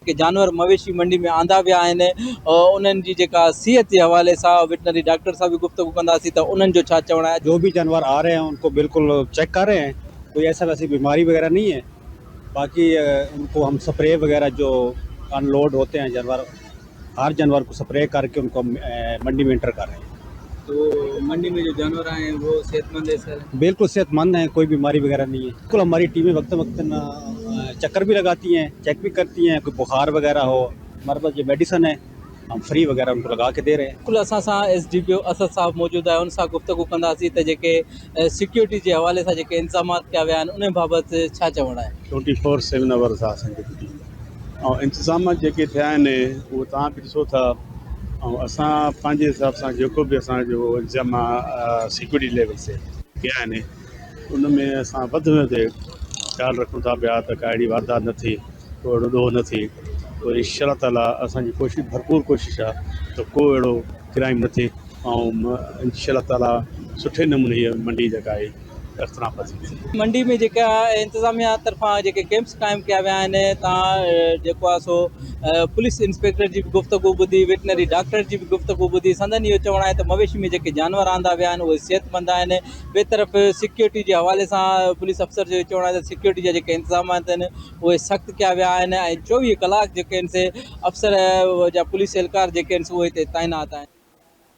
जेके जानवर मवेशी मंडी में आंदा विया आहिनि उन्हनि जी जेका सिहत जे हवाले सां वेटनरी डॉक्टर सां भी गुफ्तगू कंदासीं त उन्हनि जो छा चवणु आहे। जो भी जानवर आ रहे हैं उनको बिल्कुल चेक कर रहे हैं, कोई ऐसा वैसी बीमारी वगैरह नहीं है। बाकी उनको हम स्प्रे वगैरह जो अनलोड होते हैं जानवर, हर जानवर को स्प्रे करके उनको मंडी में एंटर कर रहे हैं। तो मंडी में जो जानवर आए हैं वो सेहतमंद है सर? बिल्कुल सेहतमंद हैं, कोई बीमारी वगैरह नहीं है। बिल्कुल हमारी टीमें वक्त वक्त चक्कर भी लगाती हैं, चेक भी करती हैं, कोई बुखार वगैरह हो हमारे पास ये मेडिसिन है, हम फ्री वगैरह उनको लगा के दे रहे हैं। बिल्कुल असां सां SDPO असद साहब मौजूद है, उन सां गुफ्तगू कंदासीं त जेके सिक्योरिटी के हवाले से जेके इंतजामात कया विया आहिनि उन बाबति छा चवणु आहे। 24/7 आवर्स आहे असांजी ड्यूटी ऐं इंतिज़ाम जेके थिया आहिनि उहो तव्हां बि ॾिसो था ऐं असां पंहिंजे हिसाब सां जेको बि असांजो इंतिज़ाम आहे सिक्योरिटी लेवल से कया आहिनि उन में असां वधि में वधि ख़्यालु रखूं था पिया त का अहिड़ी वारदात न थिए, को अहिड़ो ॾोह न थिए। तो इंशाअल्लाह ताला असांजी कोशिशि भरपूर कोशिशि आहे त को अहिड़ो क्राइम न थिए ऐं इंशाअल्लाह ताला सुठे नमूने हीअ मंडी जेका आहे इख़्तिराम थी। मंडी में जेका इंतजामिया तरफां जेके कैंप्स कायम किया विया आहिनि तव्हां जेको आहे सो पुलिस इंस्पेक्टर जी भी गुफ्तगू ॿुधी, वेटनरी डॉक्टर जी भी गुफ्तगू ॿुधी, संदन इहो चवणु आहे त मवेशी में जेके जानवर आंदा विया आहिनि उहे सेहतमंद आहिनि। ॿिए तरफ़ सिक्योरिटी जे हवाले सां पुलिस अफसर जो चवणु आहे त सिक्योरिटी जा जेके इंतजामात आहिनि उहे सख़्तु कया विया आहिनि ऐं 24 कलाक जेके आहिनि से अफसर या पुलिस एहलकार जेके आहिनि उहे हिते तैनात आहिनि।